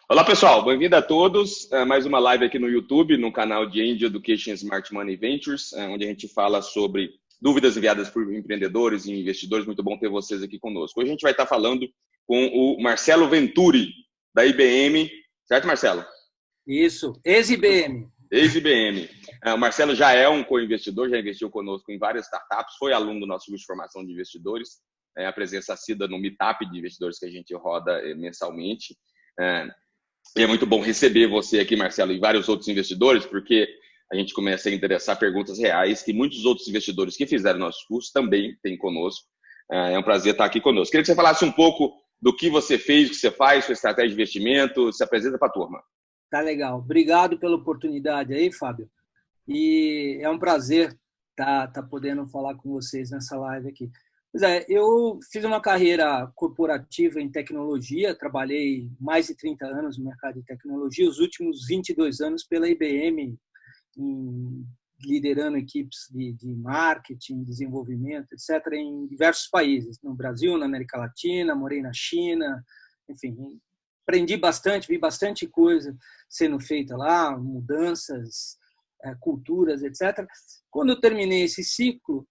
Olá, pessoal. Bem-vindo a todos. Mais uma live aqui no YouTube, no canal de Angel Education Smart Money Ventures, onde a gente fala sobre dúvidas enviadas por empreendedores e investidores. Muito bom ter vocês aqui conosco. Hoje a gente vai estar falando com o Marcelo Venturi, da IBM. Certo, Marcelo? Isso, ex-IBM. Ex-IBM. O Marcelo já é um co-investidor, já investiu conosco em várias startups, foi aluno do nosso curso de formação de investidores, a presença assídua no Meetup de investidores que a gente roda mensalmente. E é muito bom receber você aqui, Marcelo, e vários outros investidores, porque a gente começa a interessar perguntas reais que muitos outros investidores que fizeram nossos cursos também têm conosco. É um prazer estar aqui conosco. Queria que você falasse um pouco do que você fez, o que você faz, sua estratégia de investimento, se apresenta para a turma. Tá legal. Obrigado pela oportunidade aí, Fábio. E é um prazer tá podendo falar com vocês nessa live aqui. Pois é, eu fiz uma carreira corporativa em tecnologia, trabalhei mais de 30 anos no mercado de tecnologia, os últimos 22 anos pela IBM, liderando equipes de marketing, desenvolvimento, etc., em diversos países, no Brasil, na América Latina, morei na China, enfim, aprendi bastante, vi bastante coisa sendo feita lá, mudanças, culturas, etc. Quando eu terminei esse ciclo,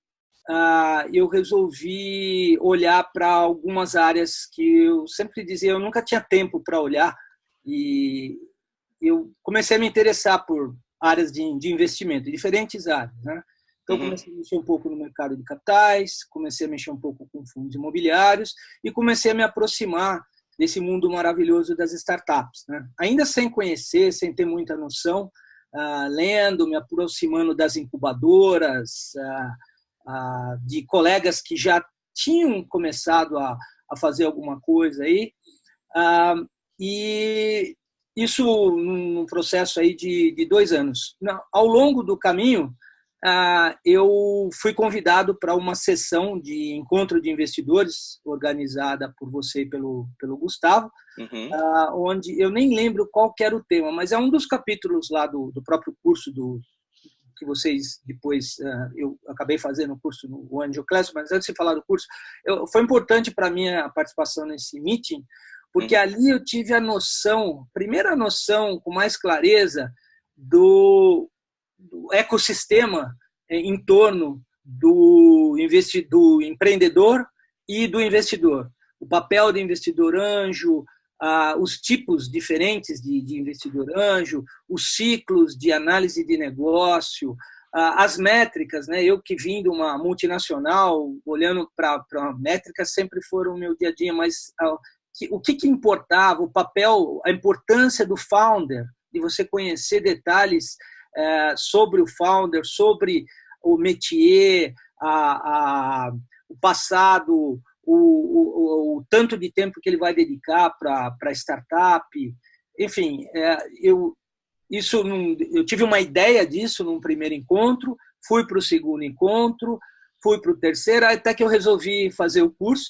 eu resolvi olhar para algumas áreas que eu sempre dizia, eu nunca tinha tempo para olhar, e eu comecei a me interessar por áreas de investimento, diferentes áreas, né? Então, comecei a mexer um pouco no mercado de capitais, comecei a mexer um pouco com fundos imobiliários e comecei a me aproximar desse mundo maravilhoso das startups, né? Ainda sem conhecer, sem ter muita noção, lendo, me aproximando das incubadoras, de colegas que já tinham começado a fazer alguma coisa aí, e isso num processo aí de 2 anos. Ao longo do caminho, eu fui convidado para uma sessão de encontro de investidores organizada por você e pelo Gustavo, onde eu nem lembro qual que era o tema, mas é um dos capítulos lá do próprio curso que vocês depois, eu acabei fazendo o curso no Angel Class, mas antes de falar do curso, foi importante para mim a participação nesse meeting, porque ali eu tive a noção, primeira noção com mais clareza do ecossistema em torno do empreendedor e do investidor. O papel do investidor anjo, os tipos diferentes de investidor anjo, os ciclos de análise de negócio, as métricas, né? Eu que vim de uma multinacional, olhando para métricas, sempre foram o meu dia a dia, mas o que importava, o papel, a importância do founder, de você conhecer detalhes sobre o founder, sobre o métier, o passado, o tanto de tempo que ele vai dedicar para a startup. Enfim, eu tive uma ideia disso num primeiro encontro, fui para o segundo encontro, fui para o terceiro, até que eu resolvi fazer o curso,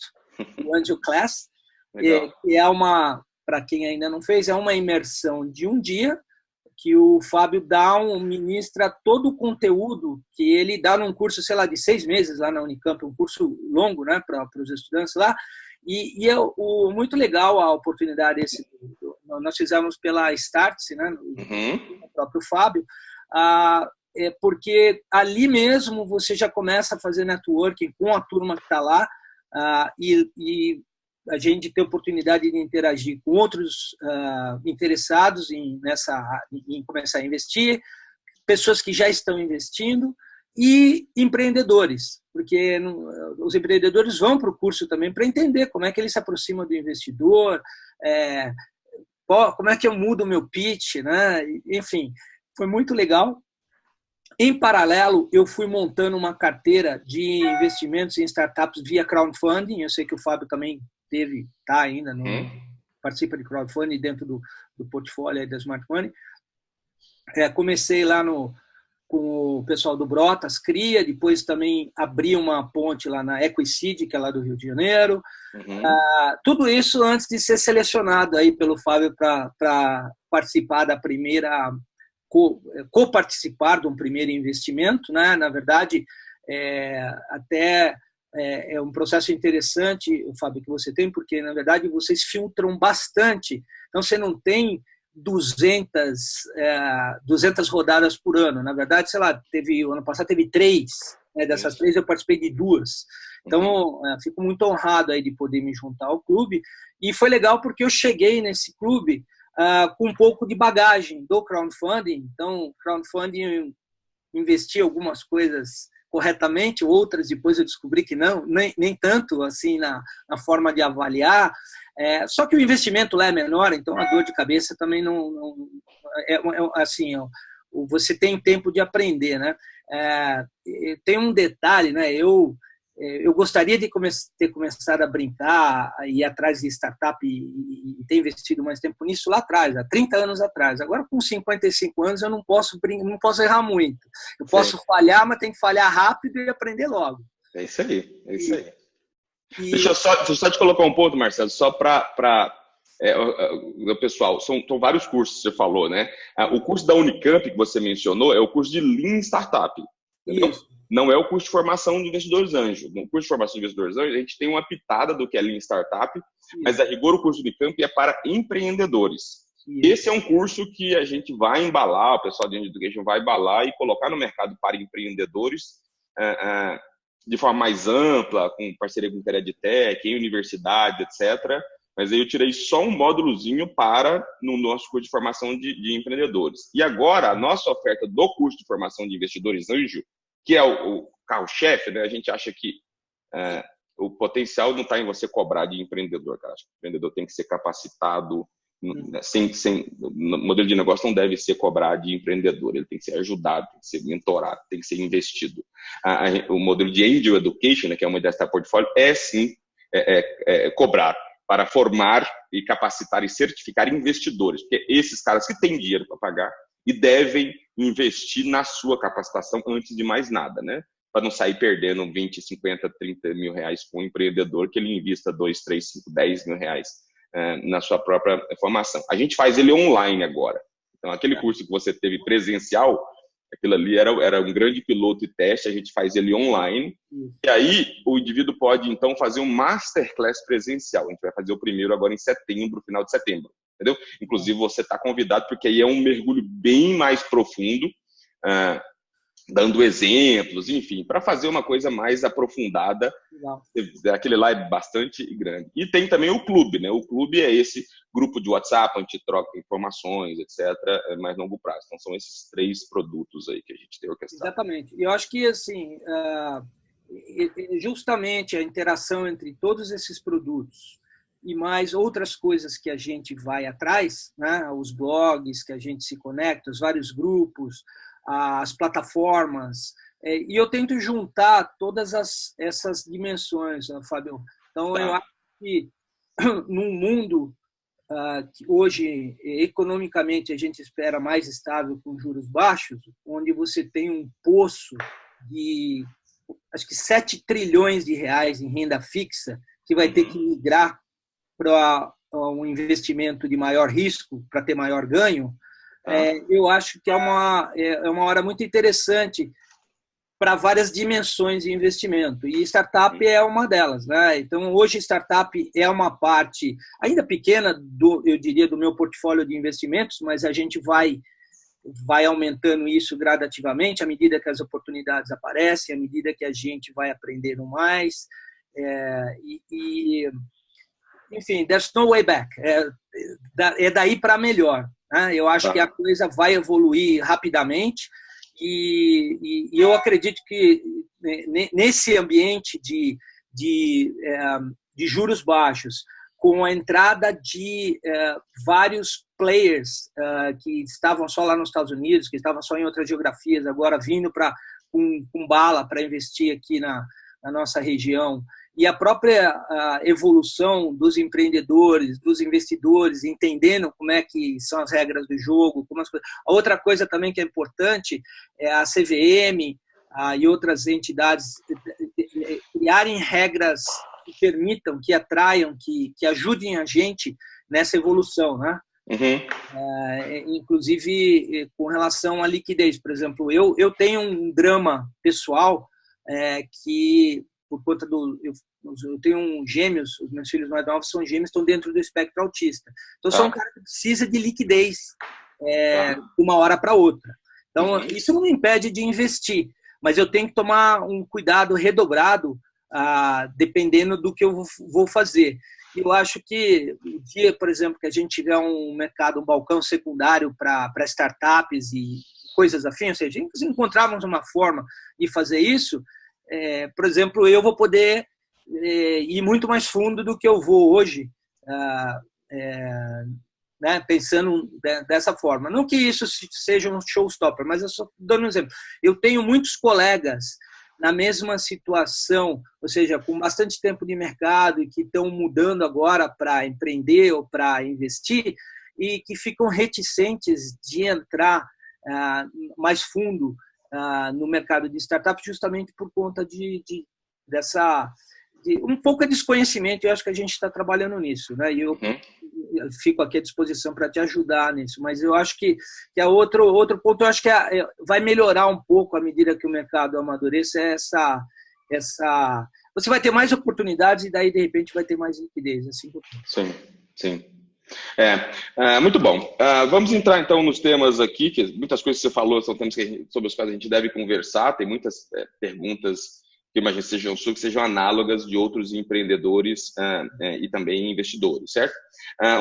o Angel Class, que é para quem ainda não fez, é uma imersão de um dia, que o Fábio ministra todo o conteúdo que ele dá num curso, sei lá, de 6 meses lá na Unicamp, um curso longo, né, para os estudantes lá, e é muito legal a oportunidade, nós fizemos pela Startse, né, o próprio Fábio, porque ali mesmo você já começa a fazer networking com a turma que está lá, e a gente ter oportunidade de interagir com outros interessados em começar a investir, pessoas que já estão investindo e empreendedores, porque os empreendedores vão para o curso também para entender como é que ele se aproxima do investidor, como é que eu mudo o meu pitch, né? Enfim, foi muito legal. Em paralelo, eu fui montando uma carteira de investimentos em startups via crowdfunding. Eu sei que o Fábio também está ainda, participa de crowdfunding dentro do portfólio da Smart Money. Comecei lá com o pessoal do Brotas Cria, depois também abri uma ponte lá na Equicid, que é lá do Rio de Janeiro. Tudo isso antes de ser selecionado aí pelo Fábio para participar da primeira, co-participar de um primeiro investimento, né? Na verdade, até é um processo interessante, Fábio, que você tem, porque, na verdade, vocês filtram bastante Então, você não tem 200 rodadas por ano. Na verdade, sei lá, ano passado teve 3, né? Dessas 3 eu participei de 2. Então, fico muito honrado aí de poder me juntar ao clube. E foi legal porque eu cheguei nesse clube com um pouco de bagagem do crowdfunding. Então, crowdfunding, investi algumas coisas corretamente, outras depois eu descobri que não, nem tanto assim na forma de avaliar. Só que o investimento lá é menor, então a dor de cabeça também não assim, você tem tempo de aprender, né? Tem um detalhe, né? Eu gostaria de ter começado a brincar, a ir atrás de startup e ter investido mais tempo nisso lá atrás, há 30 anos atrás. Agora, com 55 anos, eu não posso errar muito. Eu posso falhar, mas tem que falhar rápido e aprender logo. É isso aí, é isso aí. Deixa eu só te colocar um ponto, Marcelo, só para pessoal, são vários cursos que você falou, né? O curso da Unicamp que você mencionou é o curso de Lean Startup. Entendeu? Isso. Não é o curso de formação de investidores anjo. No curso de formação de investidores anjo, a gente tem uma pitada do que é Lean Startup, mas a rigor o curso do Unicamp é para empreendedores. Esse é um curso que a gente vai embalar, o pessoal de Education vai embalar e colocar no mercado para empreendedores de forma mais ampla, com parceria com Creditec, em universidade, etc. Mas aí eu tirei só um módulozinho no nosso curso de formação de empreendedores. E agora, a nossa oferta do curso de formação de investidores anjo, que é o carro-chefe, né? A gente acha que o potencial não está em você cobrar de empreendedor, cara. Acho que o empreendedor tem que ser capacitado, o modelo de negócio não deve ser cobrar de empreendedor, ele tem que ser ajudado, tem que ser mentorado, tem que ser investido. O modelo de Angel Education, né, que é uma ideia da portfólio, sim cobrar para formar e capacitar e certificar investidores, porque esses caras que têm dinheiro para pagar e devem investir na sua capacitação antes de mais nada, né? Para não sair perdendo 20, 50, 30 mil reais com um empreendedor que ele invista 2, 3, 5, 10 mil reais na sua própria formação. A gente faz ele online agora. Então, aquele curso que você teve presencial, aquilo ali era um grande piloto e teste, a gente faz ele online. E aí, o indivíduo pode, então, fazer um masterclass presencial. A gente vai fazer o primeiro agora em setembro, final de setembro. Entendeu? Inclusive, você está convidado, porque aí é um mergulho bem mais profundo, dando exemplos, enfim, para fazer uma coisa mais aprofundada. Legal. Aquele lá é bastante grande. E tem também o clube, né? O clube é esse grupo de WhatsApp, onde a gente troca informações, etc., mais longo prazo. Então, são esses 3 produtos aí que a gente tem orquestrado. Exatamente. E eu acho que, assim, justamente a interação entre todos esses produtos e mais outras coisas que a gente vai atrás, né? Os blogs que a gente se conecta, os vários grupos, as plataformas, e eu tento juntar todas essas dimensões, né, Fábio? Então, eu acho que num mundo que hoje, economicamente, a gente espera mais estável com juros baixos, onde você tem um poço de, acho que 7 trilhões de reais em renda fixa, que vai ter que migrar para um investimento de maior risco, para ter maior ganho, eu acho que é uma hora muito interessante para várias dimensões de investimento. E startup é uma delas, né? Então, hoje, startup é uma parte ainda pequena, eu diria, do meu portfólio de investimentos, mas a gente vai aumentando isso gradativamente à medida que as oportunidades aparecem, à medida que a gente vai aprendendo mais. Enfim, there's no way back. É daí para melhor. Eu acho que a coisa vai evoluir rapidamente e eu acredito que nesse ambiente de juros baixos, com a entrada de vários players que estavam só lá nos Estados Unidos, que estavam só em outras geografias, agora vindo com bala para investir aqui na nossa região, e a própria evolução dos empreendedores, dos investidores, entendendo como é que são as regras do jogo, como as coisas. A outra coisa também que é importante é a CVM e outras entidades criarem regras que permitam, que atraiam, que ajudem a gente nessa evolução, né? Inclusive com relação à liquidez, por exemplo, eu tenho um drama pessoal que por conta eu tenho gêmeos, os meus filhos mais novos são gêmeos, estão dentro do espectro autista. Então, sou um cara que precisa de liquidez de uma hora para outra. Então, isso não me impede de investir, mas eu tenho que tomar um cuidado redobrado, dependendo do que eu vou fazer. Eu acho que o dia, por exemplo, que a gente tiver um mercado, um balcão secundário para startups e coisas afins, ou seja, se encontrarmos uma forma de fazer isso, por exemplo, eu vou poder ir muito mais fundo do que eu vou hoje, né, pensando dessa forma. Não que isso seja um showstopper, mas eu só dando um exemplo. Eu tenho muitos colegas na mesma situação, ou seja, com bastante tempo de mercado e que estão mudando agora para empreender ou para investir e que ficam reticentes de entrar mais fundo no mercado de startups justamente por conta dessa um pouco de desconhecimento. Eu acho que a gente está trabalhando nisso, né? E eu fico aqui à disposição para te ajudar nisso, mas eu acho que outro ponto, eu acho que vai melhorar um pouco à medida que o mercado amadureça, você vai ter mais oportunidades e daí de repente vai ter mais liquidez, assim. Sim. Muito bom. Vamos entrar então nos temas aqui, que muitas coisas que você falou são temas sobre os quais a gente deve conversar. Tem muitas perguntas que eu imagino que sejam análogas de outros empreendedores e também investidores, certo?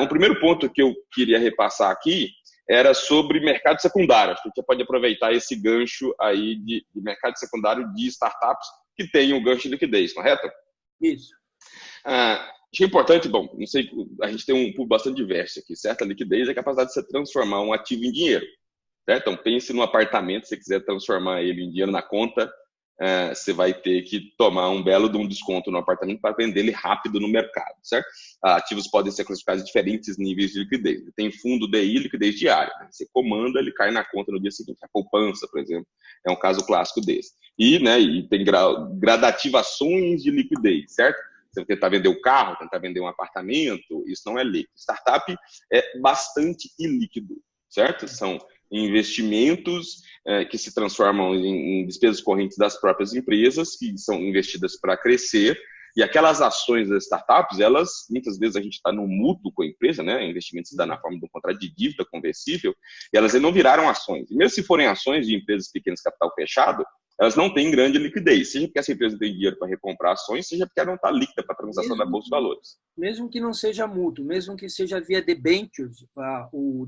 Um primeiro ponto que eu queria repassar aqui era sobre mercado secundário. Acho que a gente pode aproveitar esse gancho aí de mercado secundário de startups que tem o gancho de liquidez, correto? Isso. Achei importante, não sei, a gente tem um público bastante diverso aqui, certo? A liquidez é a capacidade de você transformar um ativo em dinheiro, certo? Então, pense no apartamento, se você quiser transformar ele em dinheiro na conta, você vai ter que tomar um belo de um desconto no apartamento para vender ele rápido no mercado, certo? Ativos podem ser classificados em diferentes níveis de liquidez. Tem fundo DI, liquidez diária. Né? Você comanda, ele cai na conta no dia seguinte. A poupança, por exemplo, é um caso clássico desse. E tem gradativações de liquidez, certo? Você tentar vender o carro, tentar vender um apartamento, isso não é líquido. Startup é bastante ilíquido, certo? São investimentos que se transformam em despesas correntes das próprias empresas, que são investidas para crescer, e aquelas ações das startups, elas, muitas vezes a gente está no mútuo com a empresa, né? Investimento se dá na forma de um contrato de dívida conversível, e elas não viraram ações. E mesmo se forem ações de empresas pequenas, capital fechado, elas não têm grande liquidez, seja porque essa empresa tem dinheiro para recomprar ações, seja porque ela não está líquida para transação da Bolsa de Valores. Mesmo que não seja mútuo, mesmo que seja via debêntures, o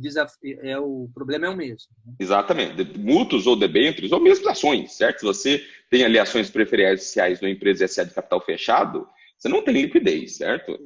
problema é o mesmo. Exatamente. Mútuos ou debêntures, ou mesmo ações, certo? Se você tem ali ações preferenciais numa empresa SA de capital fechado, você não tem liquidez, certo?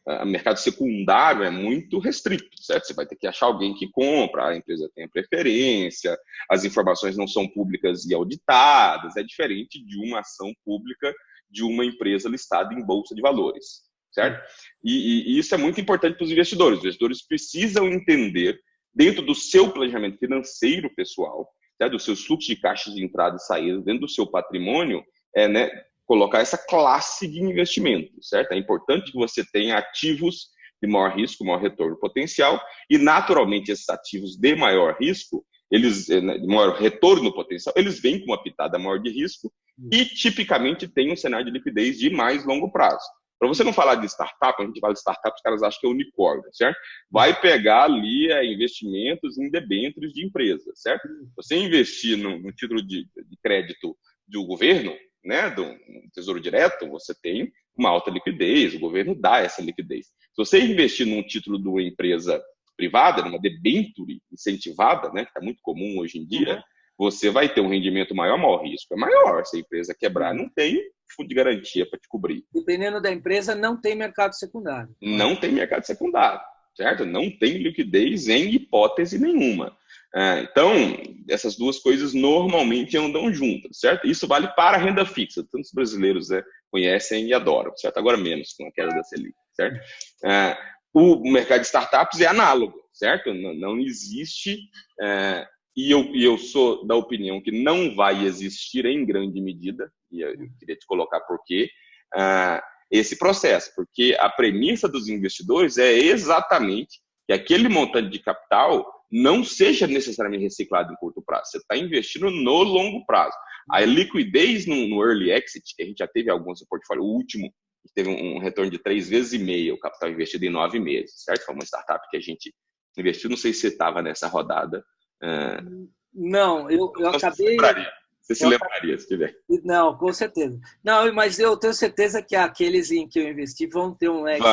O mercado secundário é muito restrito, certo? Você vai ter que achar alguém que compra, a empresa tem a preferência, as informações não são públicas e auditadas, é diferente de uma ação pública de uma empresa listada em bolsa de valores, certo? E isso é muito importante para os investidores. Os investidores precisam entender, dentro do seu planejamento financeiro pessoal, certo? Do seu fluxo de caixa de entrada e saída, dentro do seu patrimônio, colocar essa classe de investimento, certo? É importante que você tenha ativos de maior risco, maior retorno potencial, e naturalmente esses ativos de maior risco, de maior retorno potencial, eles vêm com uma pitada maior de risco e tipicamente tem um cenário de liquidez de mais longo prazo. Para você não falar de startup, a gente fala de startup, os caras acham que é unicórnio, certo? Vai pegar ali investimentos em debêntures de empresas, certo? Você investir no título de crédito do governo, né, do Tesouro Direto, você tem uma alta liquidez, o governo dá essa liquidez. Se você investir num título de uma empresa privada, numa debênture incentivada, né, que está muito comum hoje em dia, você vai ter um rendimento maior risco é maior. Se a empresa quebrar, não tem fundo de garantia para te cobrir. Dependendo da empresa, não tem mercado secundário. Não tem mercado secundário, certo? Não tem liquidez em hipótese nenhuma. Então, essas duas coisas normalmente andam juntas, certo? Isso vale para a renda fixa. Tantos brasileiros conhecem e adoram, certo? Agora menos com a queda da Selic, certo? O mercado de startups é análogo, certo? Não existe, e eu sou da opinião que não vai existir em grande medida, e eu queria te colocar por quê, esse processo, porque a premissa dos investidores é exatamente que aquele montante de capital não seja necessariamente reciclado em curto prazo. Você está investindo no longo prazo. A liquidez no early exit, que a gente já teve alguns no portfólio, o último teve um retorno de 3,5 vezes o capital investido em 9 meses, certo? Foi uma startup que a gente investiu, não sei se você estava nessa rodada. Não, eu acabei... Você se lembraria, se tiver. Não, com certeza. Não, mas eu tenho certeza que aqueles em que eu investi vão ter um exit.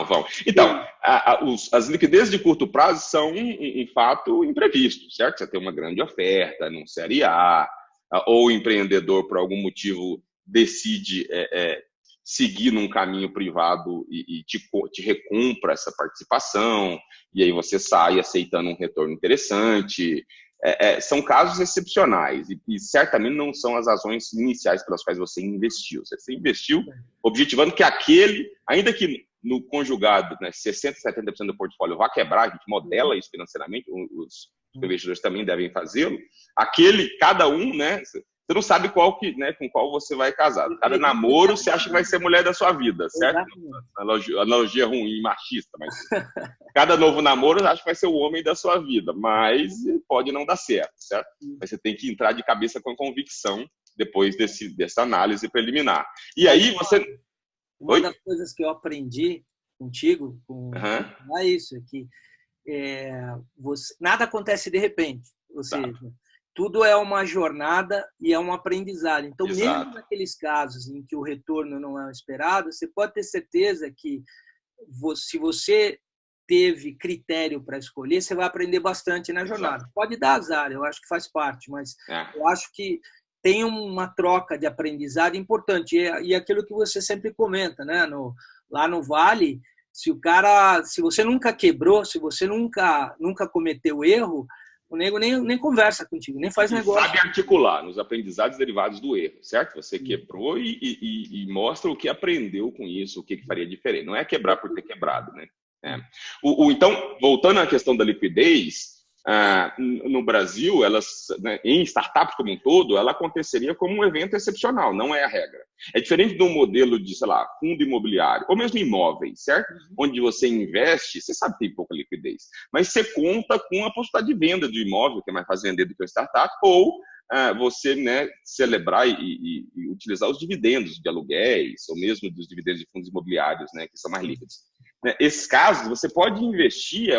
Vão. Então, as liquidezes de curto prazo são um fato imprevisto, certo? Você tem uma grande oferta num série A, ou o empreendedor, por algum motivo, decide seguir num caminho privado e te recompra essa participação, e aí você sai aceitando um retorno interessante. São casos excepcionais e certamente não são as razões iniciais pelas quais você investiu. Você investiu objetivando que aquele, ainda que no conjugado, né, 60%, 70% do portfólio vá quebrar, a gente modela isso financeiramente, os investidores também devem fazê-lo, cada um, né, você não sabe com qual você vai casar. Cada namoro você acha que vai ser mulher da sua vida, certo? Analogia ruim, machista, mas cada novo namoro você acha que vai ser o homem da sua vida, mas pode não dar certo, certo? Mas você tem que entrar de cabeça com convicção depois dessa análise preliminar. E aí você... Uma das coisas que eu aprendi contigo é isso, é que nada acontece de repente. Ou seja, tudo é uma jornada e é um aprendizado. Então, mesmo naqueles casos em que o retorno não é esperado, você pode ter certeza que se você teve critério para escolher, você vai aprender bastante na jornada. Pode dar azar, eu acho que faz parte, mas eu acho que tem uma troca de aprendizado importante. E aquilo que você sempre comenta, né? Lá no Vale, se você nunca quebrou, se você nunca cometeu erro, o nego nem conversa contigo, nem faz negócio. Sabe articular nos aprendizados derivados do erro, certo? Você quebrou e mostra o que aprendeu com isso, o que faria diferente. Não é quebrar por ter quebrado, né? Então, voltando à questão da liquidez, no Brasil, né, em startups como um todo, ela aconteceria como um evento excepcional, não é a regra. É diferente de um modelo de, sei lá, fundo imobiliário, ou mesmo imóveis, certo? Onde você investe, você sabe que tem pouca liquidez, mas você conta com a possibilidade de venda do imóvel, que é mais fácil vender do que o startup, ou você, né, celebrar e utilizar os dividendos de aluguéis, ou mesmo dos dividendos de fundos imobiliários, né, que são mais líquidos. Nesses casos, você pode investir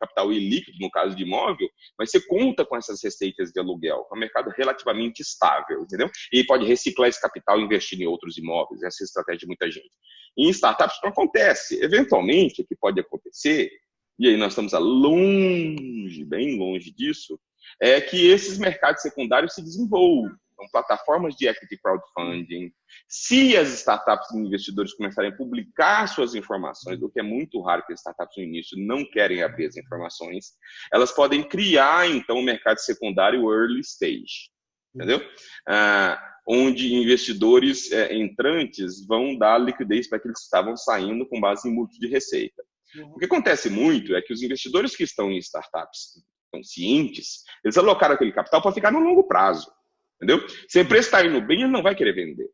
capital ilíquido, no caso de imóvel, mas você conta com essas receitas de aluguel. É um mercado relativamente estável, entendeu? E pode reciclar esse capital e investir em outros imóveis. Essa é a estratégia de muita gente. Em startups não acontece. Eventualmente, o que pode acontecer, e aí nós estamos bem longe disso, é que esses mercados secundários se desenvolvam. Então, plataformas de equity crowdfunding. Se as startups e investidores começarem a publicar suas informações, o que é muito raro, que as startups no início não querem abrir as informações, elas podem criar, então, o mercado secundário early stage, entendeu? Onde investidores entrantes vão dar liquidez para aqueles que estavam saindo com base em múltiplo de receita. O que acontece muito é que os investidores que estão em startups conscientes, eles alocaram aquele capital para ficar no longo prazo. Entendeu? Se a empresa está indo bem, ele não vai querer vender,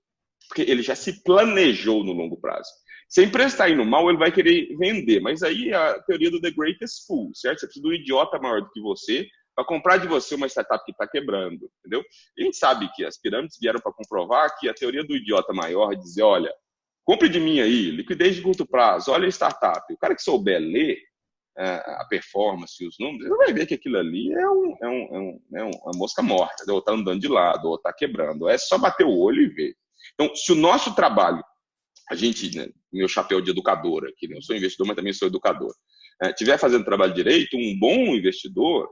porque ele já se planejou no longo prazo. Se a empresa está indo mal, ele vai querer vender, mas aí é a teoria do The Greatest Fool, certo? Você precisa de um idiota maior do que você para comprar de você uma startup que está quebrando, entendeu? E a gente sabe que as pirâmides vieram para comprovar que a teoria do idiota maior é dizer, olha, compre de mim aí, liquidez de curto prazo, olha a startup. O cara que souber ler a performance e os números, ele vai ver que aquilo ali é uma mosca morta, ou está andando de lado, ou está quebrando. É só bater o olho e ver. Então, se o nosso trabalho, a gente, né, meu chapéu de educador aqui, né, eu sou investidor, mas também sou educador, estiver fazendo trabalho direito, um bom investidor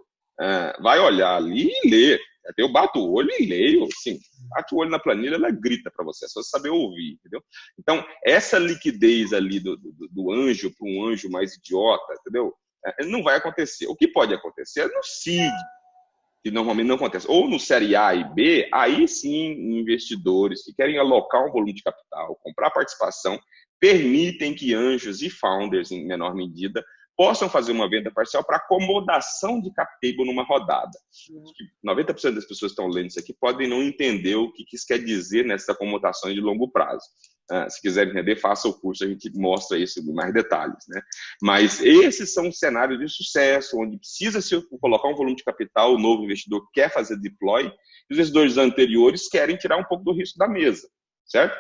vai olhar ali e ler. Eu bato o olho e leio, assim, bate o olho na planilha, ela grita para você, é só saber ouvir, entendeu? Então, essa liquidez ali do anjo para um anjo mais idiota, entendeu? Não vai acontecer. O que pode acontecer é no seed, que normalmente não acontece. Ou no série A e B, aí sim, investidores que querem alocar um volume de capital, comprar participação, permitem que anjos e founders, em menor medida, possam fazer uma venda parcial para acomodação de cap table numa rodada. Acho que 90% das pessoas que estão lendo isso aqui podem não entender o que isso quer dizer nessas acomodações de longo prazo. Se quiser entender, faça o curso, a gente mostra isso em mais detalhes, né? Mas esses são cenários de sucesso, onde precisa se colocar um volume de capital, o novo investidor quer fazer deploy, e os investidores anteriores querem tirar um pouco do risco da mesa, certo?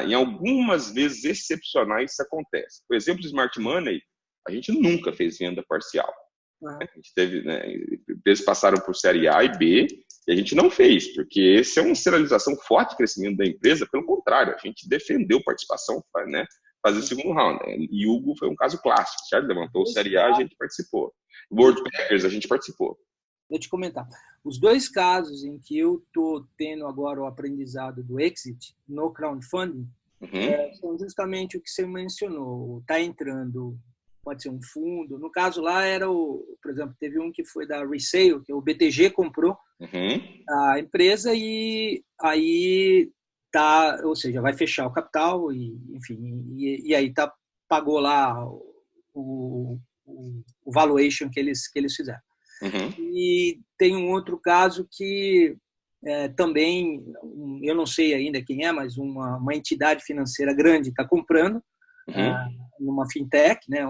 Em algumas vezes excepcionais isso acontece. Por exemplo, o Smart Money, a gente nunca fez venda parcial. A gente teve, né, empresas passaram por série A e B, e a gente não fez, porque essa é uma sinalização forte de crescimento da empresa. Pelo contrário, a gente defendeu participação, né, fazer o segundo round. Né? E Hugo foi um caso clássico, certo? Levantou série A, a gente participou. World Packers, a gente participou. Vou te comentar. Os dois casos em que eu estou tendo agora o aprendizado do exit no crowdfunding são justamente o que você mencionou. Está entrando, pode ser um fundo. No caso lá era por exemplo, teve um que foi da Resale, que o BTG comprou a empresa e aí tá, ou seja, vai fechar o capital e enfim, e aí pagou lá o valuation que eles fizeram. E tem um outro caso que também, eu não sei ainda quem é, mas uma entidade financeira grande está comprando numa fintech, né?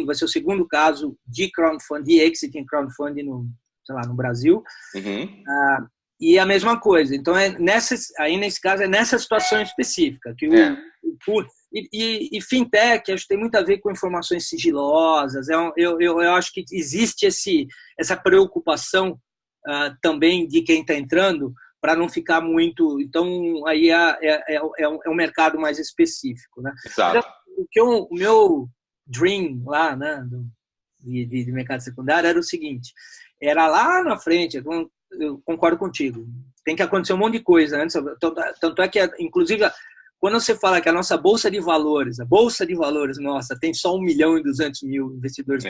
Vai ser o segundo caso de crowdfunding, de exit em crowdfunding no Brasil. E a mesma coisa. Então, aí nesse caso, é nessa situação específica que e fintech, acho que tem muito a ver com informações sigilosas. Eu acho que existe essa preocupação também de quem está entrando para não ficar muito. Então, aí é um mercado mais específico, né? Exato. O meu dream lá, né, de mercado secundário era o seguinte: era lá na frente. Eu concordo contigo. Tem que acontecer um monte de coisa antes. Tanto é que, inclusive, quando você fala que a nossa bolsa de valores nossa, tem só 1.200.000 investidores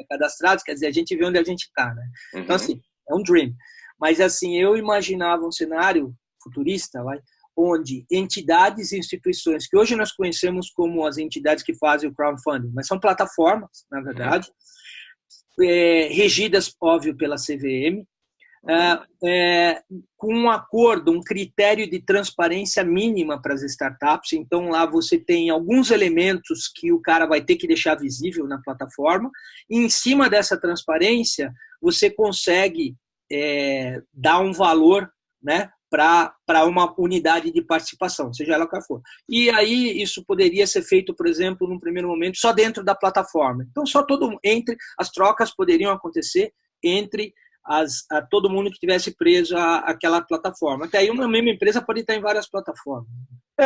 cadastrados, quer dizer, a gente vê onde a gente está, né? Então, assim, é um dream. Mas, assim, eu imaginava um cenário futurista, onde entidades e instituições, que hoje nós conhecemos como as entidades que fazem o crowdfunding, mas são plataformas, na verdade, regidas, óbvio, pela CVM, com um acordo, um critério de transparência mínima para as startups. Então, lá você tem alguns elementos que o cara vai ter que deixar visível na plataforma, e em cima dessa transparência, você consegue dar um valor, né, para uma unidade de participação, seja ela qual for. E aí isso poderia ser feito, por exemplo, num primeiro momento, só dentro da plataforma. Então, as trocas poderiam acontecer entre todo mundo que tivesse preso àquela plataforma. Até aí uma mesma empresa pode estar em várias plataformas.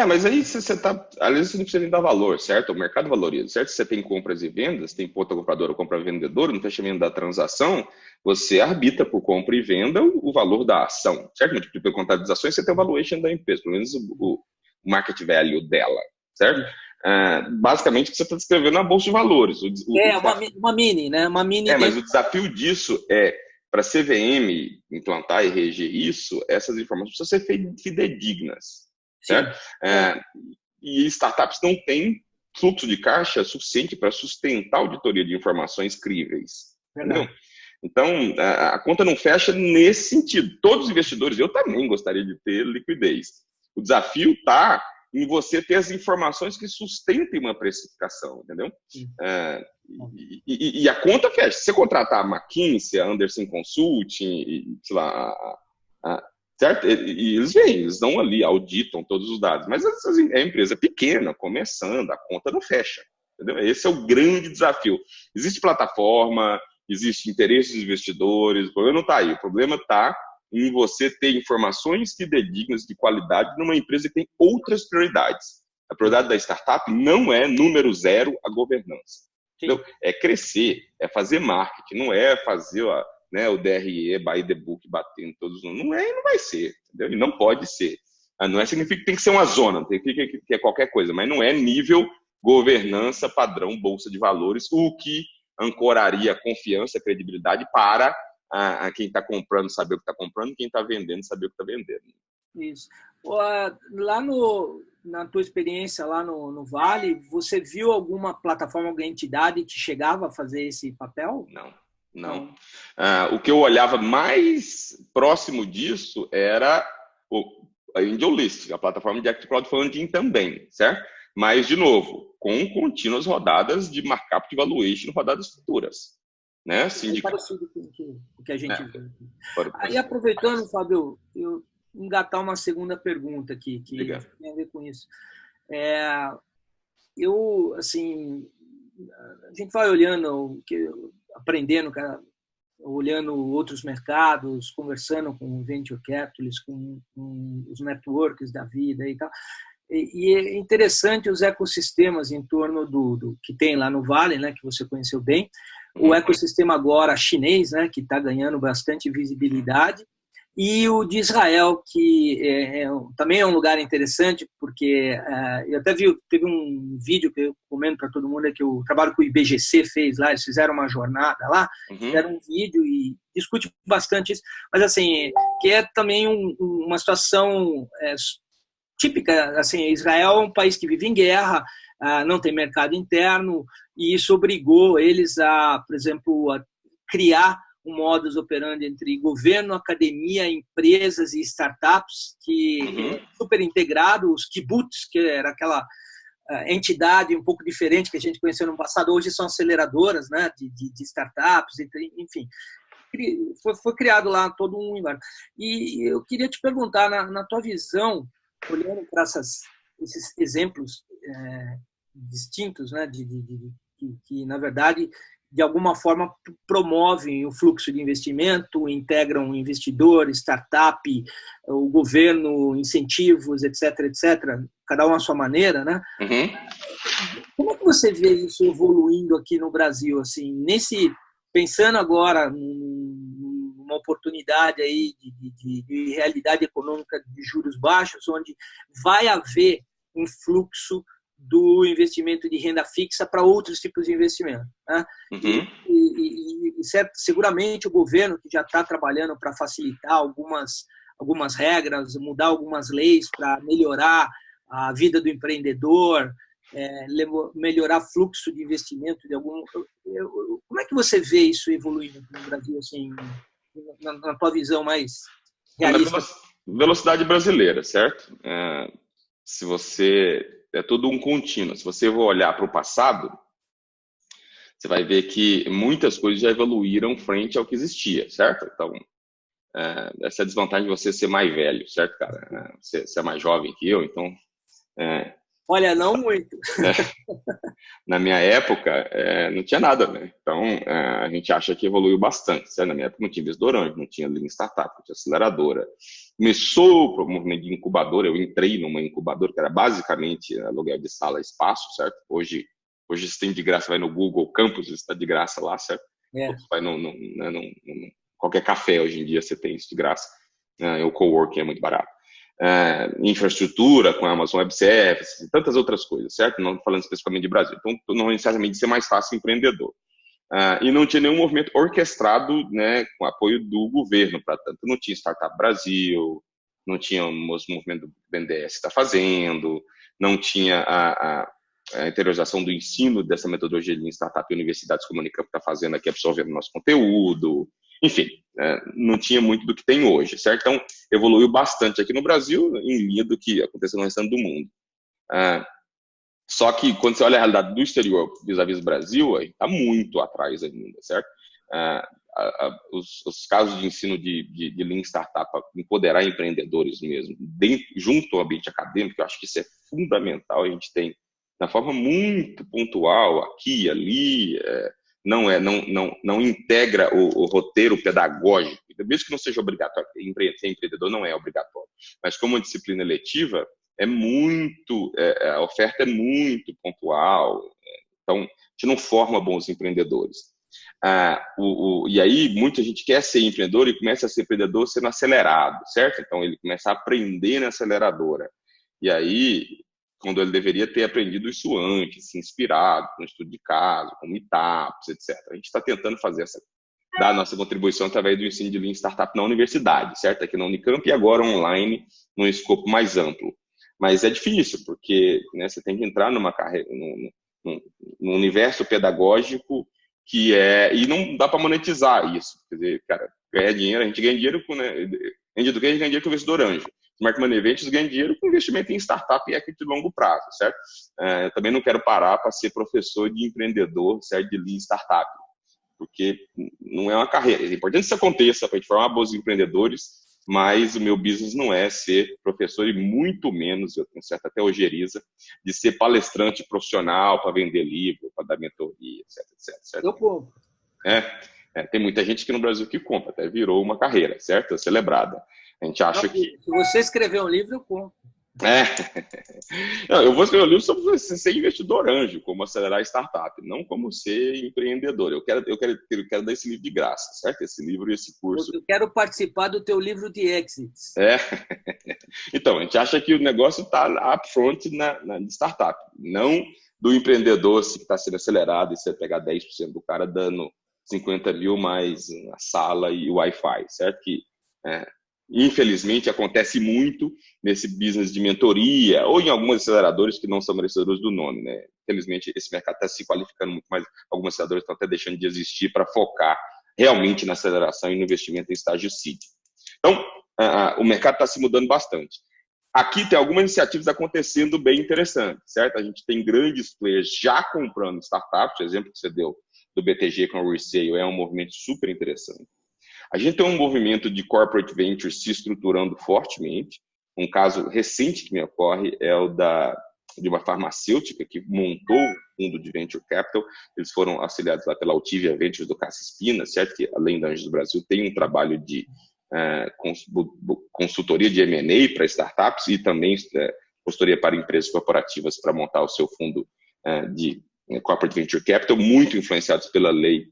Mas aí às vezes você não precisa nem dar valor, certo? O mercado valoriza, certo? Você tem compras e vendas, tem ponta compradora, compra vendedora, no fechamento da transação, você arbitra por compra e venda o valor da ação, certo? Multiplica pela quantidade de ações, você tem o valuation da empresa, pelo menos o market value dela, certo? Basicamente, você está descrevendo na bolsa de valores. Uma mini, né? Uma mini. Mas o desafio disso para a CVM implantar e reger isso, essas informações precisam ser fidedignas. Certo? E startups não têm fluxo de caixa suficiente para sustentar a auditoria de informações críveis. Entendeu? Então, a conta não fecha nesse sentido. Todos os investidores, eu também gostaria de ter liquidez. O desafio está em você ter as informações que sustentem uma precificação, entendeu? E a conta fecha. Se você contratar a McKinsey, a Anderson Consulting, sei lá, certo? E eles vêm, eles dão ali, auditam todos os dados. Mas a empresa pequena, começando, a conta não fecha. Entendeu? Esse é o grande desafio. Existe plataforma, existe interesse dos investidores, o problema não está aí. O problema está em você ter informações fidedignas de qualidade numa empresa que tem outras prioridades. A prioridade da startup não é número 0 a governança. Entendeu? É crescer, é fazer marketing, não é fazer o DRE, by the book, batendo todos. Não é e não vai ser. Entendeu? E não pode ser. Não significa que tem que ser uma zona, não significa que é qualquer coisa, mas não é nível governança, padrão, bolsa de valores, o que ancoraria a confiança, a credibilidade para quem está comprando saber o que está comprando, quem está vendendo saber o que está vendendo. Isso. Lá na tua experiência lá no Vale, você viu alguma plataforma, alguma entidade que chegava a fazer esse papel? Não. O que eu olhava mais próximo disso era AngelList, a plataforma de Active Crowdfunding também, certo? Mas, de novo, com contínuas rodadas de markup de valuation, rodadas futuras. Né? É parecido com o que a gente viu. Aí, aproveitando, Fábio, eu engatar uma segunda pergunta aqui, que tem a ver com isso. Eu, assim, a gente vai olhando, aprendendo, olhando outros mercados, conversando com venture capitalists, com os networks da vida e tal. E é interessante os ecossistemas em torno do que tem lá no Vale, né, que você conheceu bem, o ecossistema agora chinês, né, que está ganhando bastante visibilidade, e o de Israel, que também é um lugar interessante, porque eu até teve um vídeo que eu comento para todo mundo, que o trabalho que o IBGC fez lá, eles fizeram uma jornada lá, fizeram um vídeo e discute bastante isso, mas assim, que é também uma situação típica, assim, Israel é um país que vive em guerra, não tem mercado interno, e isso obrigou eles a, por exemplo, a criar um modus operandi entre governo, academia, empresas e startups, que é super integrado, os kibbutz, que era aquela entidade um pouco diferente que a gente conheceu no passado, hoje são aceleradoras, né, de startups, enfim. Foi criado lá todo um environment. E eu queria te perguntar, na tua visão, olhando para esses exemplos distintos, né, que, na verdade, de alguma forma promovem o fluxo de investimento, integram investidores, startup, o governo, incentivos, etc., cada um à sua maneira, né? Como é que você vê isso evoluindo aqui no Brasil, assim, pensando agora numa oportunidade aí de realidade econômica de juros baixos, onde vai haver um fluxo do investimento de renda fixa para outros tipos de investimento, né? Seguramente o governo, que já está trabalhando para facilitar algumas regras, mudar algumas leis para melhorar a vida do empreendedor, melhorar fluxo de investimento de algum. Como é que você vê isso evoluindo no Brasil, assim, na tua visão mais realista? Velocidade brasileira, certo? Se você é tudo um contínuo. Se você for olhar para o passado, você vai ver que muitas coisas já evoluíram frente ao que existia, certo? Então, essa é a desvantagem de você ser mais velho, certo, cara? Você é mais jovem que eu, então... Olha, não muito. Na minha época, não tinha nada, né? Então, a gente acha que evoluiu bastante, certo? Na minha época não tinha investidor anjo, não tinha Lean Startup, não tinha aceleradora. Começou o movimento de incubadora, eu entrei numa incubadora que era basicamente aluguel de sala e espaço, certo? Hoje você tem de graça, vai no Google Campus, está de graça lá, certo? Você vai qualquer café hoje em dia você tem isso de graça. O coworking é muito barato. Infraestrutura com a Amazon Web Services e tantas outras coisas, certo? Não falando especificamente de Brasil. Então, não necessariamente ser mais fácil empreendedor. E não tinha nenhum movimento orquestrado, né, com apoio do governo, para tanto. Não tinha Startup Brasil, não tinha o movimento do BNDES está fazendo, não tinha a interiorização do ensino dessa metodologia de startup e universidades como a Unicamp está fazendo aqui, absorvendo nosso conteúdo. Enfim, não tinha muito do que tem hoje, certo? Então, evoluiu bastante aqui no Brasil, em linha do que aconteceu no restante do mundo. Só que, quando você olha a realidade do exterior vis-à-vis do Brasil, está muito atrás ainda, certo? Os casos de ensino de Lean Startup, empoderar empreendedores mesmo, junto ao ambiente acadêmico, eu acho que isso é fundamental. A gente tem, de forma muito pontual, aqui e ali, não integra o roteiro pedagógico, mesmo que não seja obrigatório. Ser empreendedor não é obrigatório, mas como disciplina eletiva, a oferta é muito pontual, então a gente não forma bons empreendedores. E aí muita gente quer ser empreendedor e começa a ser empreendedor sendo acelerado, certo? Então ele começa a aprender na aceleradora, e aí quando ele deveria ter aprendido isso antes, se inspirado no estudo de caso, com meetups, etc. A gente está tentando dar a nossa contribuição através do ensino de Lean Startup na universidade, certo? Aqui na Unicamp e agora online, num escopo mais amplo. Mas é difícil, porque, né, você tem que entrar numa carreira, num universo pedagógico e não dá para monetizar isso. Quer dizer, cara, ganhar dinheiro, a gente ganha dinheiro com, né, a gente ganha dinheiro com o investidor anjo. Smart Money Ventures ganha dinheiro com investimento em startup e equity de longo prazo, certo? Eu também não quero parar para ser professor de empreendedor, certo? De Lean Startup, porque não é uma carreira. É importante que isso aconteça para a gente formar bons empreendedores, mas o meu business não é ser professor e muito menos, eu tenho certa até ojeriza, de ser palestrante profissional para vender livro, para dar mentoria, etc. Certo? Eu compro. Tem muita gente aqui no Brasil que compra, até virou uma carreira, certo? Celebrada. A gente acha que... Se você escrever um livro, eu compro. Não, eu vou escrever um livro sobre você ser investidor anjo, como acelerar startup, não como ser empreendedor. Eu quero dar esse livro de graça, certo? Esse livro e esse curso. Eu quero participar do teu livro de exits. Então, a gente acha que o negócio está upfront na startup, não do empreendedor que está sendo acelerado e você pegar 10% do cara dando 50 mil mais a sala e o Wi-Fi, certo? Que infelizmente acontece muito nesse business de mentoria ou em alguns aceleradores que não são merecedores do nome, né? Infelizmente esse mercado está se qualificando muito mais, alguns aceleradores estão até deixando de existir para focar realmente na aceleração e no investimento em estágio seed. Então, o mercado está se mudando bastante. Aqui tem algumas iniciativas acontecendo bem interessantes, certo? A gente tem grandes players já comprando startups, o exemplo que você deu do BTG com o Resale é um movimento super interessante. A gente tem um movimento de corporate ventures se estruturando fortemente. Um caso recente que me ocorre é o de uma farmacêutica que montou um fundo de venture capital. Eles foram auxiliados lá pela Altivia Ventures do Cássio Espina, certo? Que além da Anjos do Brasil tem um trabalho de consultoria de M&A para startups e também consultoria para empresas corporativas para montar o seu fundo de corporate venture capital, muito influenciados pela lei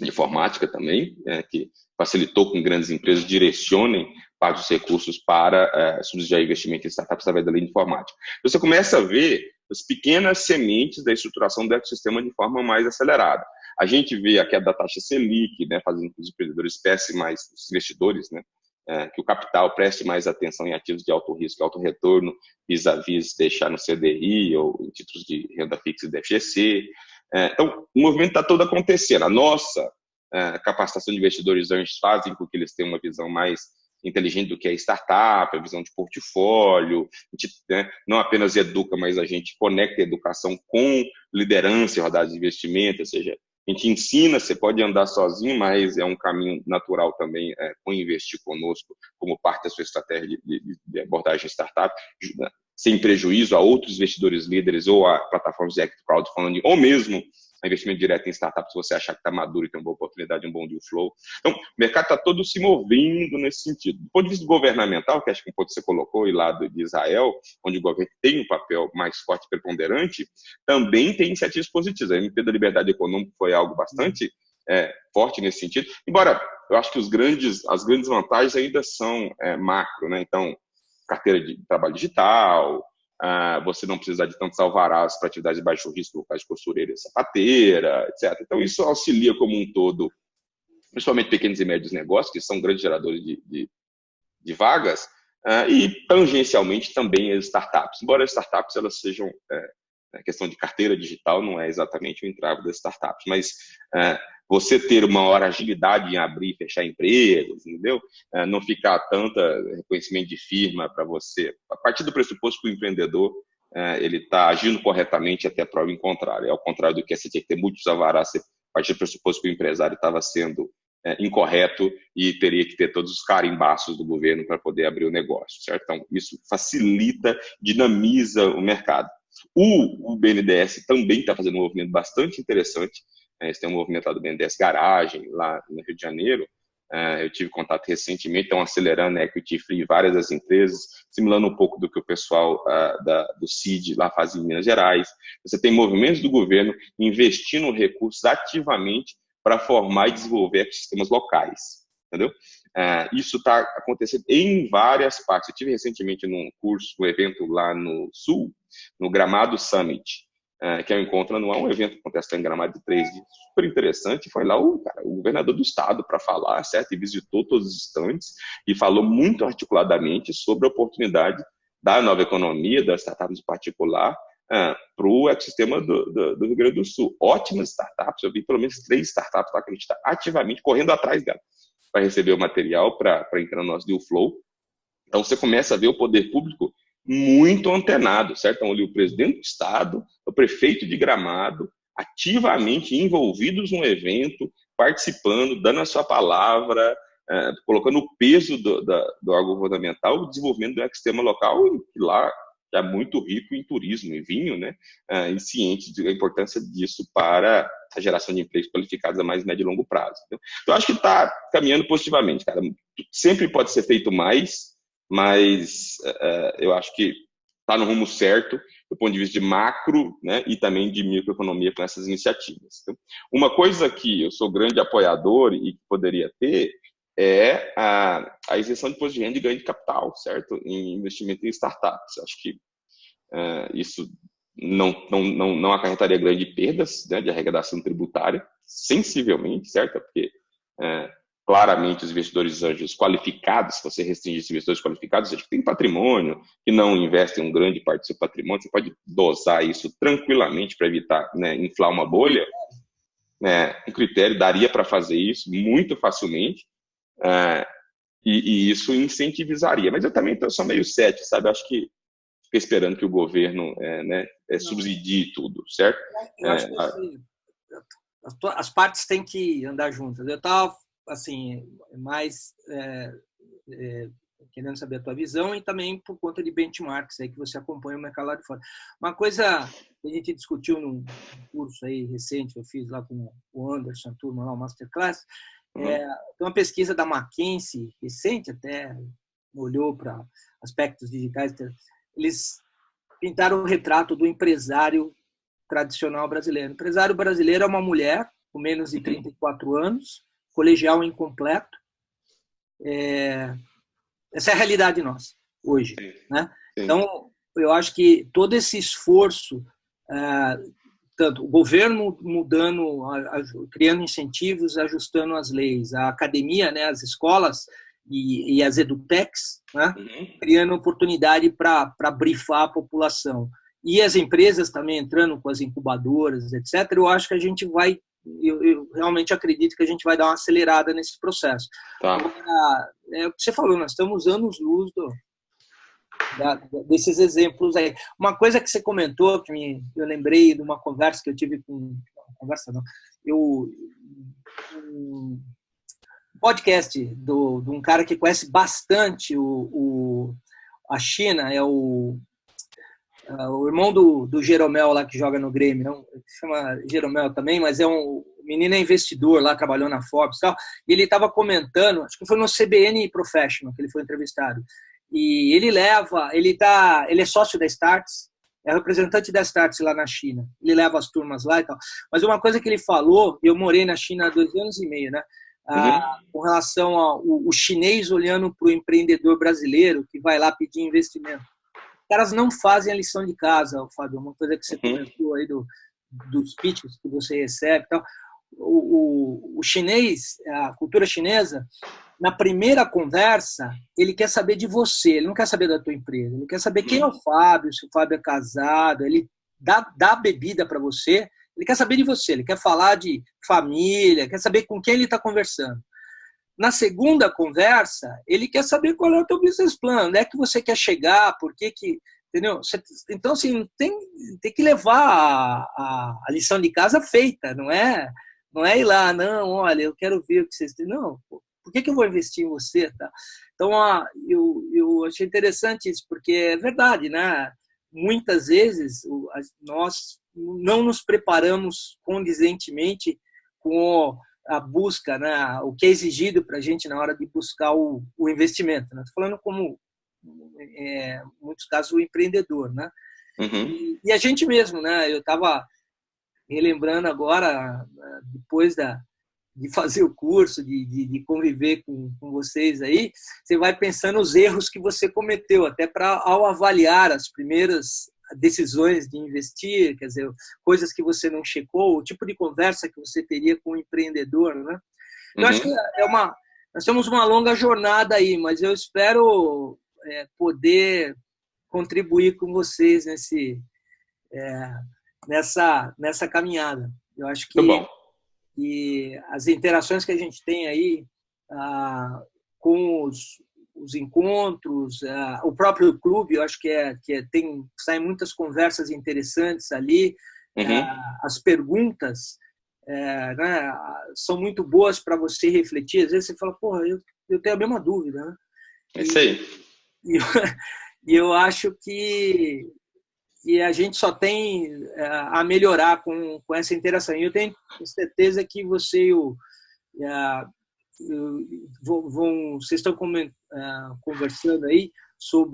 de informática também, que facilitou que grandes empresas direcionem parte dos recursos para subsidiar investimento em startups através da lei de informática. Você começa a ver as pequenas sementes da estruturação do ecossistema de forma mais acelerada. A gente vê a queda da taxa Selic, né, fazendo que os empreendedores prestem mais, os investidores, né, que o capital preste mais atenção em ativos de alto risco e alto retorno, vis-à-vis deixar no CDI ou em títulos de renda fixa e DFGC. Então, o movimento está todo acontecendo. A nossa capacitação de investidores anjos fazem com que eles tenham uma visão mais inteligente do que é startup, a visão de portfólio. A gente, não apenas educa, mas a gente conecta a educação com liderança e rodadas de investimento, ou seja, a gente ensina, você pode andar sozinho, mas é um caminho natural também investir conosco como parte da sua estratégia de abordagem startup, sem prejuízo a outros investidores líderes ou a plataformas de crowdfunding, ou mesmo a investimento direto em startups, se você achar que está maduro e tem uma boa oportunidade, um bom deal flow. Então, o mercado está todo se movendo nesse sentido. Do ponto de vista governamental, que acho que um ponto que você colocou, e lá de Israel, onde o governo tem um papel mais forte e preponderante, também tem iniciativas positivas. A MP da Liberdade Econômica foi algo bastante forte nesse sentido, embora eu acho que as grandes vantagens ainda são macro, né? Então, carteira de trabalho digital, você não precisar de tantos alvarás para atividades de baixo risco, locais de costureira e sapateira, etc. Então, isso auxilia como um todo, principalmente pequenos e médios negócios, que são grandes geradores de vagas, e tangencialmente também as startups. Embora as startups elas sejam, a questão de carteira digital não é exatamente o entrave das startups, mas você ter uma maior agilidade em abrir e fechar empresas, entendeu? Não ficar tanta reconhecimento de firma para você. A partir do pressuposto que o empreendedor ele está agindo corretamente até a prova em contrário. É ao contrário do que você tinha que ter muitos alvarás, a partir do pressuposto que o empresário estava sendo incorreto e teria que ter todos os carimbaços do governo para poder abrir o negócio, certo? Então, isso facilita, dinamiza o mercado. O BNDES também está fazendo um movimento bastante interessante. Eles têm um movimento lá do BNDES Garagem, lá no Rio de Janeiro. Eu tive contato recentemente, estão acelerando a equity free em várias das empresas, simulando um pouco do que o pessoal do CID lá faz em Minas Gerais. Você tem movimentos do governo investindo recursos ativamente para formar e desenvolver ecossistemas locais, entendeu? Isso está acontecendo em várias partes. Eu tive recentemente num evento lá no Sul, no Gramado Summit, que é um encontro anual, um evento que acontece em Gramado de 3 dias, super interessante. Foi lá o governador do estado para falar, certo? E visitou todos os estandes e falou muito articuladamente sobre a oportunidade da nova economia, das startups em particular, para o ecossistema do Rio Grande do Sul. Ótimas startups, eu vi pelo menos 3 startups lá que a gente está ativamente correndo atrás dela para receber o material, para entrar no nosso deal flow. Então, você começa a ver o poder público muito antenado, certo? Então, ali o presidente do Estado, o prefeito de Gramado, ativamente envolvidos no evento, participando, dando a sua palavra, colocando o peso do órgão governamental, o desenvolvimento do ecossistema local, que lá já é muito rico em turismo e vinho, né? E ciente da importância disso para a geração de empregos qualificados a mais médio e longo prazo. Então, eu acho que está caminhando positivamente, cara. Sempre pode ser feito mais, mas eu acho que está no rumo certo do ponto de vista de macro, né, e também de microeconomia com essas iniciativas. Então, uma coisa que eu sou grande apoiador e que poderia ter é a isenção de imposto de renda e ganho de capital, certo? Em investimento em startups. Acho que isso não acarretaria grandes perdas, né, de arrecadação tributária, sensivelmente, certo? Porque claramente os investidores anjos qualificados, se você restringir esses investidores qualificados, que tem patrimônio, que não investem uma grande parte do seu patrimônio, você pode dosar isso tranquilamente para evitar, né, inflar uma bolha. Um critério daria para fazer isso muito facilmente, e isso incentivizaria. Mas eu também sou meio cético, sabe? Acho que fica esperando que o governo subsidie tudo, certo? Eu acho que as partes têm que andar juntas. Eu estava assim, mais querendo saber a tua visão e também por conta de benchmarks aí que você acompanha o mercado lá de fora. Uma coisa que a gente discutiu num curso aí recente que eu fiz lá com o Anderson, a turma lá, o Masterclass, tem uma pesquisa da McKinsey, recente até, olhou para aspectos digitais, eles pintaram o retrato do empresário tradicional brasileiro. O empresário brasileiro é uma mulher com menos de 34 anos, colegial incompleto. Essa é a realidade nossa, hoje. Né? Então, eu acho que todo esse esforço, tanto o governo mudando, criando incentivos, ajustando as leis, a academia, né, as escolas e as edutechs, né, criando oportunidade para brifar a população. E as empresas também entrando com as incubadoras, etc., eu acho que a gente vai, eu realmente acredito que a gente vai dar uma acelerada nesse processo. Tá. É o que você falou, nós estamos anos-luz desses exemplos aí. Uma coisa que você comentou, que eu lembrei de uma conversa que eu tive com... Conversa não. Um podcast de um cara que conhece bastante a China, é o irmão do Jeromel lá que joga no Grêmio, não, se chama Jeromel também, mas o menino é investidor lá, trabalhou na Forbes e tal, e ele estava comentando, acho que foi no CBN Professional que ele foi entrevistado, e ele é sócio da Startse, é representante da Startse lá na China, ele leva as turmas lá e tal, mas uma coisa que ele falou, eu morei na China há 2 anos e meio, né, com relação ao chinês olhando para o empreendedor brasileiro que vai lá pedir investimento. Os caras não fazem a lição de casa, Fábio, uma coisa que você comentou aí dos pitches que você recebe e tal. O chinês, a cultura chinesa, na primeira conversa, ele quer saber de você, ele não quer saber da tua empresa, ele quer saber quem é o Fábio, se o Fábio é casado, ele dá bebida para você, ele quer saber de você, ele quer falar de família, quer saber com quem ele está conversando. Na segunda conversa, ele quer saber qual é o teu business plan, onde é que você quer chegar, por que entendeu? Então, assim, tem que levar a lição de casa feita, não é ir lá, não, olha, eu quero ver o que vocês têm. Não, por que eu vou investir em você? Tá? Então, eu achei interessante isso, porque é verdade, né? Muitas vezes nós não nos preparamos condizentemente com a busca, né, o que é exigido para a gente na hora de buscar o investimento. Estou falando como, em muitos casos, o empreendedor. Né? E a gente mesmo, né? Eu estava relembrando agora, depois de fazer o curso, de conviver com vocês aí, você vai pensando os erros que você cometeu, até para, ao avaliar as primeiras decisões de investir, quer dizer, coisas que você não checou, o tipo de conversa que você teria com o empreendedor, né? Eu acho que nós temos uma longa jornada aí, mas eu espero poder contribuir com vocês nessa caminhada. Eu acho que as interações que a gente tem aí com os encontros, o próprio clube, eu acho que saem muitas conversas interessantes ali, as perguntas né, são muito boas para você refletir. Às vezes você fala, porra, eu tenho a mesma dúvida, né? É isso aí. E eu acho que a gente só tem a melhorar com essa interação. E eu tenho certeza que você e vocês estão conversando aí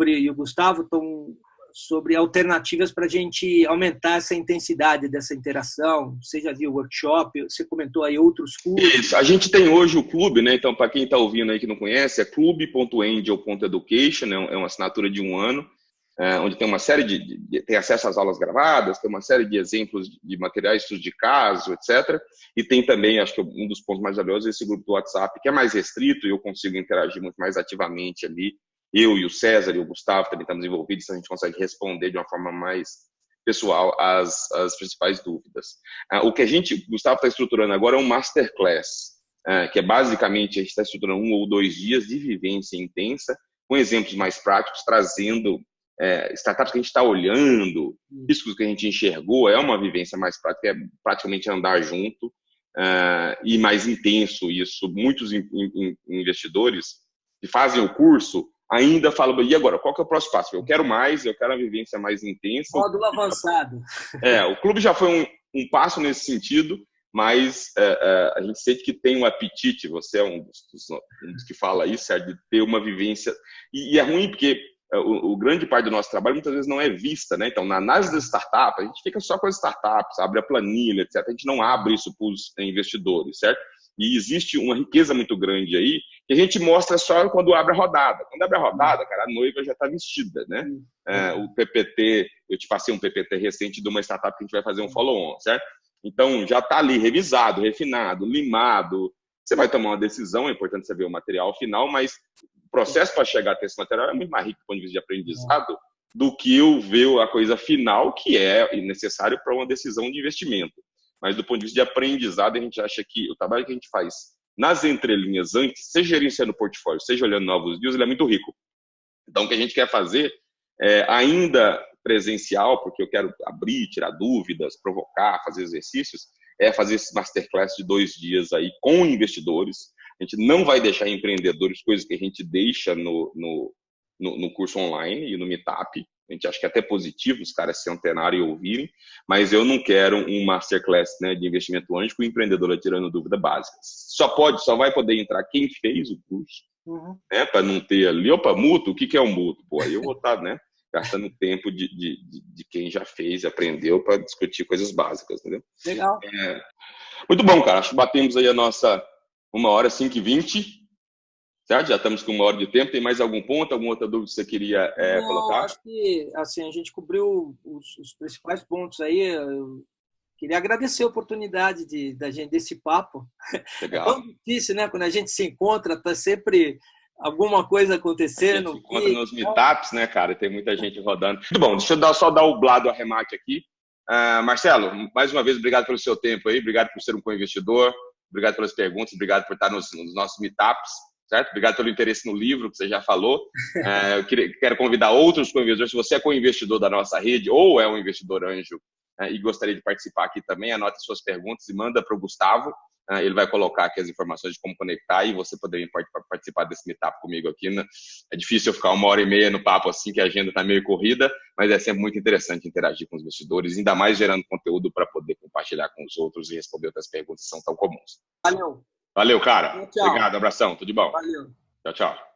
e o Gustavo estão sobre alternativas para a gente aumentar essa intensidade dessa interação. Você já viu workshop, você comentou aí outros clubes. Isso. A gente tem hoje o clube, né? Então, para quem está ouvindo aí que não conhece, é clube.angel.education, é uma assinatura de 1 ano, onde tem uma série tem acesso às aulas gravadas, tem uma série de exemplos de materiais, estudos de caso, etc. E tem também, acho que um dos pontos mais valiosos, esse grupo do WhatsApp, que é mais restrito e eu consigo interagir muito mais ativamente ali. Eu e o César e o Gustavo também estamos envolvidos, a gente consegue responder de uma forma mais pessoal as principais dúvidas. O que o Gustavo está estruturando agora é um masterclass, que é basicamente, a gente está estruturando 1 ou 2 dias de vivência intensa, com exemplos mais práticos, trazendo startups que a gente está olhando, riscos que a gente enxergou, é uma vivência mais prática, é praticamente andar junto, e mais intenso isso. Muitos investidores que fazem o curso ainda falam, e agora, qual que é o próximo passo? Eu quero a vivência mais intensa. Módulo avançado. O clube já foi um passo nesse sentido, mas a gente sente que tem um apetite, você é um dos que fala isso, de ter uma vivência. E é ruim porque o grande parte do nosso trabalho muitas vezes não é vista, né? Então, na análise da startup, a gente fica só com as startups, abre a planilha, etc. A gente não abre isso para os investidores, certo? E existe uma riqueza muito grande aí que a gente mostra só quando abre a rodada. Quando abre a rodada, cara, a noiva já está vestida, né? O PPT, eu te passei um PPT recente de uma startup que a gente vai fazer um follow-on, certo? Então, já está ali revisado, refinado, limado. Você vai tomar uma decisão, é importante você ver o material final, mas o processo para chegar até esse material é muito mais rico do ponto de vista de aprendizado do que eu ver a coisa final, que é necessário para uma decisão de investimento. Mas do ponto de vista de aprendizado, a gente acha que o trabalho que a gente faz nas entrelinhas antes, seja gerenciando o portfólio, seja olhando novos deals, ele é muito rico. Então, o que a gente quer fazer ainda presencial, porque eu quero abrir, tirar dúvidas, provocar, fazer exercícios, é fazer esse masterclass de 2 dias aí com investidores. A gente não vai deixar empreendedores, coisas que a gente deixa no curso online e no Meetup. A gente acha que é até positivo os caras se antenarem e ouvirem, mas eu não quero um masterclass, né, de investimento anjo com o empreendedor tirando dúvida básica. Só vai poder entrar quem fez o curso, né, para não ter ali, mútuo, o que é um mútuo? Pô, aí eu vou estar, né, gastando tempo de quem já fez e aprendeu para discutir coisas básicas, entendeu? Legal. Muito bom, cara. Acho que batemos aí a nossa 1h05:20. Certo? Já estamos com 1 hora de tempo. Tem mais algum ponto, alguma outra dúvida que você queria colocar? Acho que assim, a gente cobriu os principais pontos aí. Eu queria agradecer a oportunidade desse papo. Legal. É tão difícil, né? Quando a gente se encontra, tá sempre alguma coisa acontecendo. A gente encontra nos meetups, né, cara? Tem muita gente rodando. Muito bom, deixa eu só dar o blado arremate aqui. Marcelo, mais uma vez, obrigado pelo seu tempo aí, obrigado por ser um co-investidor, obrigado pelas perguntas, obrigado por estar nos nossos meetups. Certo? Obrigado pelo interesse no livro, que você já falou. Eu quero convidar outros co-investidores. Se você é co-investidor da nossa rede ou é um investidor anjo e gostaria de participar aqui também, anote suas perguntas e manda para o Gustavo. Ele vai colocar aqui as informações de como conectar e você poderia participar desse meetup comigo aqui. Né? É difícil eu ficar 1h30 no papo assim, que a agenda está meio corrida, mas é sempre muito interessante interagir com os investidores, ainda mais gerando conteúdo para poder compartilhar com os outros e responder outras perguntas que são tão comuns. Valeu. Valeu, cara. Tchau. Obrigado, abração. Tudo de bom. Valeu. Tchau, tchau.